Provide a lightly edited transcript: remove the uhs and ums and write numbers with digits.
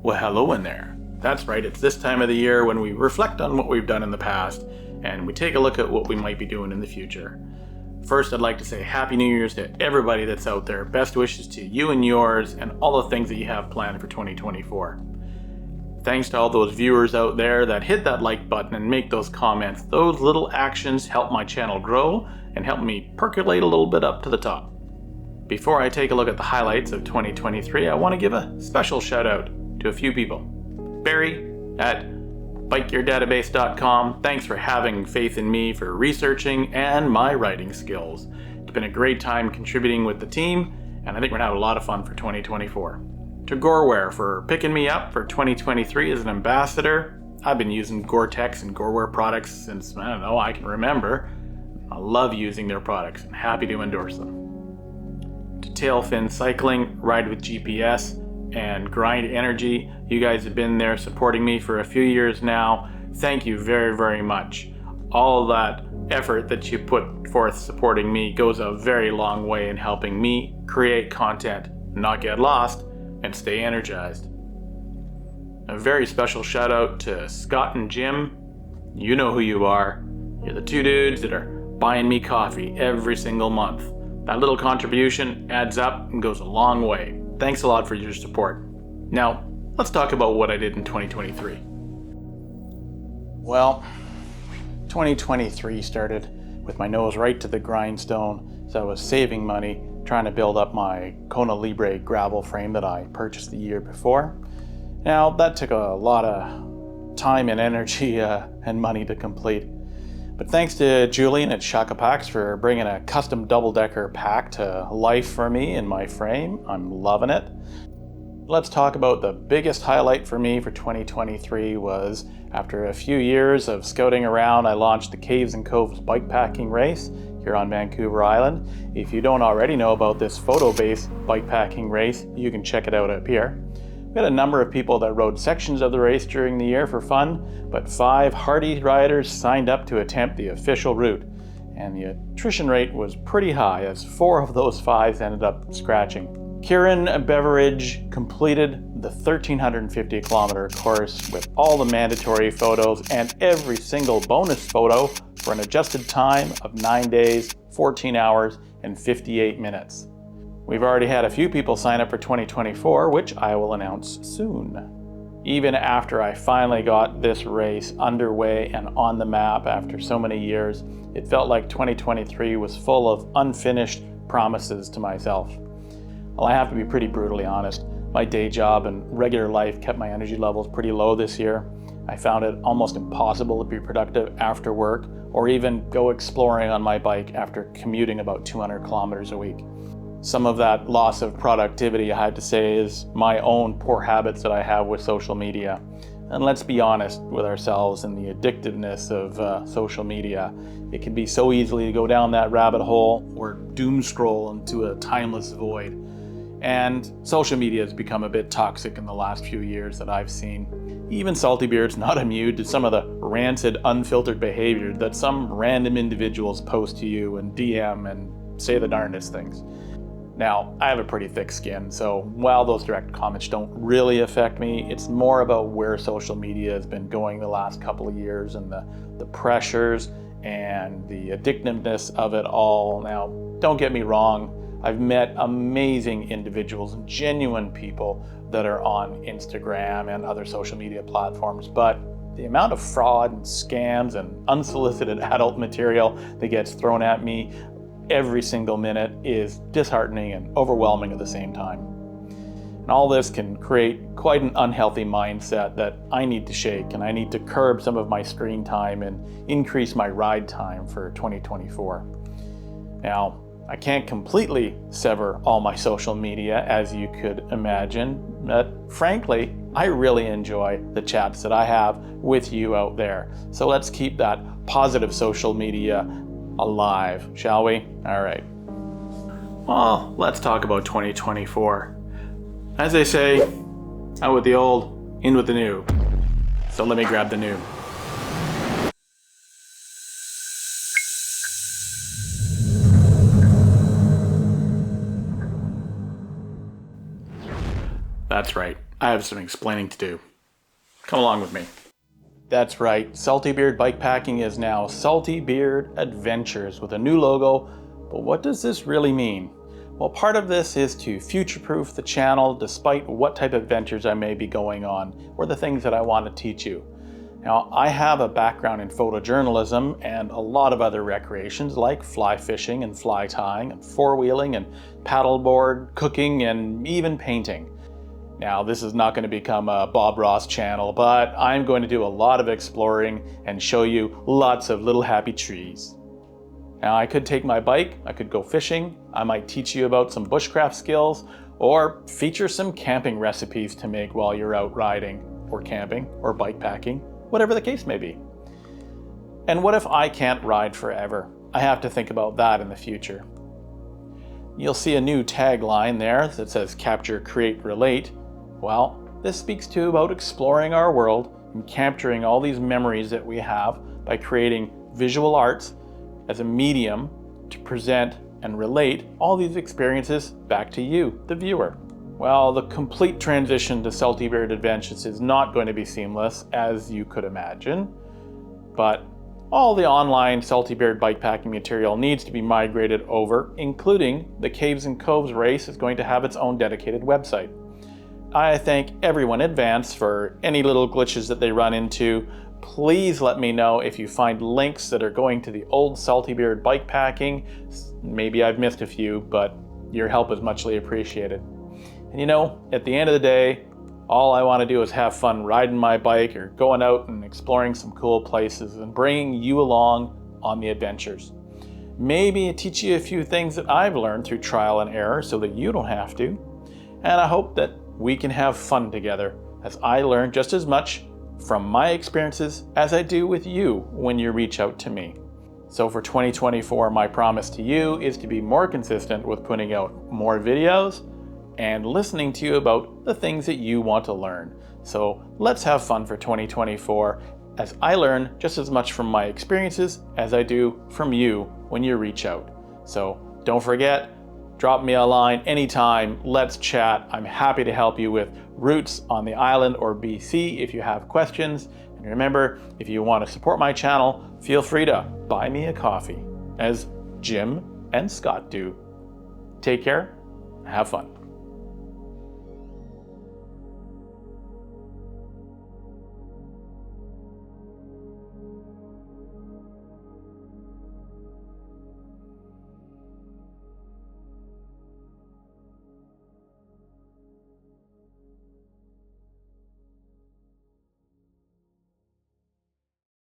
Well, hello in there. That's right, it's this time of the year when we reflect on what we've done in the past and we take a look at what we might be doing in the future. First, I'd like to say Happy New Year's to everybody that's out there. Best wishes to you and yours and all the things that you have planned for 2024. Thanks to all those viewers out there that hit that like button and make those comments. Those little actions help my channel grow and help me percolate a little bit up to the top. Before I take a look at the highlights of 2023, I want to give a special shout out to a few people. Barry at BikeGearDatabase.com, thanks for having faith in me for researching and my writing skills. It's been a great time contributing with the team, and I think we're going to have a lot of fun for 2024. To Goreware for picking me up for 2023 as an ambassador. I've been using Gore-Tex and Goreware products since, I can remember. I love using their products and happy to endorse them. To Tailfin Cycling, Ride with GPS, and Grynd Energy. You guys have been there supporting me for a few years now. Thank you very, very much. All that effort that you put forth supporting me goes a very long way in helping me create content, not get lost, and stay energized. A very special shout out to Scott and Jim. You know who you are. You're the two dudes that are buying me coffee every single month. That little contribution adds up and goes a long way. Thanks a lot for your support. Now, let's talk about what I did in 2023. Well, 2023 started with my nose right to the grindstone, so I was saving money, trying to build up my Kona Libre gravel frame that I purchased the year before. Now, that took a lot of time and energy and money to complete. But thanks to Julian at Shaka Packs for bringing a custom double-decker pack to life for me in my frame. I'm loving it. Let's talk about the biggest highlight for me for 2023 was after a few years of scouting around, I launched the Caves and Coves bikepacking race here on Vancouver Island. If you don't already know about this photo-based bikepacking race, you can check it out up here. We had a number of people that rode sections of the race during the year for fun, but 5 hardy riders signed up to attempt the official route. And the attrition rate was pretty high as 4 of those 5 ended up scratching. Kieran Beveridge completed the 1,350 kilometer course with all the mandatory photos and every single bonus photo for an adjusted time of 9 days, 14 hours, and 58 minutes. We've already had a few people sign up for 2024, which I will announce soon. Even after I finally got this race underway and on the map after so many years, it felt like 2023 was full of unfinished promises to myself. Well, I have to be pretty brutally honest. My day job and regular life kept my energy levels pretty low this year. I found it almost impossible to be productive after work or even go exploring on my bike after commuting about 200 kilometers a week. Some of that loss of productivity, I have to say, is my own poor habits that I have with social media. And let's be honest with ourselves and the addictiveness of social media. It can be so easily to go down that rabbit hole or doom scroll into a timeless void. And social media has become a bit toxic in the last few years that I've seen. Even Salty Beard's not immune to some of the rancid, unfiltered behavior that some random individuals post to you and DM and say the darndest things. Now, I have a pretty thick skin, so while those direct comments don't really affect me, it's more about where social media has been going the last couple of years and the pressures and the addictiveness of it all. Now, don't get me wrong, I've met amazing individuals, genuine people that are on Instagram and other social media platforms, but the amount of fraud and scams and unsolicited adult material that gets thrown at me every single minute is disheartening and overwhelming at the same time. And all this can create quite an unhealthy mindset that I need to shake, and I need to curb some of my screen time and increase my ride time for 2024. Now, I can't completely sever all my social media, as you could imagine, but frankly, I really enjoy the chats that I have with you out there. So let's keep that positive social media alive, shall we? All right. Well, let's talk about 2024. As they say, out with the old, in with the new. So let me grab the new. That's right. I have some explaining to do. Come along with me. That's right, Salty Beard Bikepacking is now Salty Beard Adventures with a new logo. But what does this really mean? Well, part of this is to future-proof the channel despite what type of adventures I may be going on or the things that I want to teach you. Now, I have a background in photojournalism and a lot of other recreations like fly fishing and fly tying and four-wheeling and paddleboard, cooking, and even painting. Now, this is not going to become a Bob Ross channel, but I'm going to do a lot of exploring and show you lots of little happy trees. Now, I could take my bike, I could go fishing, I might teach you about some bushcraft skills, or feature some camping recipes to make while you're out riding, or camping, or bikepacking, whatever the case may be. And what if I can't ride forever? I have to think about that in the future. You'll see a new tagline there that says Capture, Create, Relate. Well, this speaks to about exploring our world and capturing all these memories that we have by creating visual arts as a medium to present and relate all these experiences back to you, the viewer. Well, the complete transition to Salty Beard Adventures is not going to be seamless, as you could imagine, but all the online Salty Beard bikepacking material needs to be migrated over, including the Caves and Coves race is going to have its own dedicated website. I thank everyone in advance for any little glitches that they run into. Please let me know if you find links that are going to the old Salty Beard bikepacking. Maybe I've missed a few, but your help is muchly appreciated. And you know, at the end of the day, all I want to do is have fun riding my bike or going out and exploring some cool places and bringing you along on the adventures. Maybe teach you a few things that I've learned through trial and error so that you don't have to. And I hope that we can have fun together as I learn just as much from my experiences as I do with you when you reach out to me. So for 2024, my promise to you is to be more consistent with putting out more videos and listening to you about the things that you want to learn. So let's have fun for 2024 as I learn just as much from my experiences as I do from you when you reach out. So don't forget, drop me a line anytime, let's chat. I'm happy to help you with routes on the island or BC if you have questions. And remember, if you want to support my channel, feel free to buy me a coffee, as Jim and Scott do. Take care, have fun.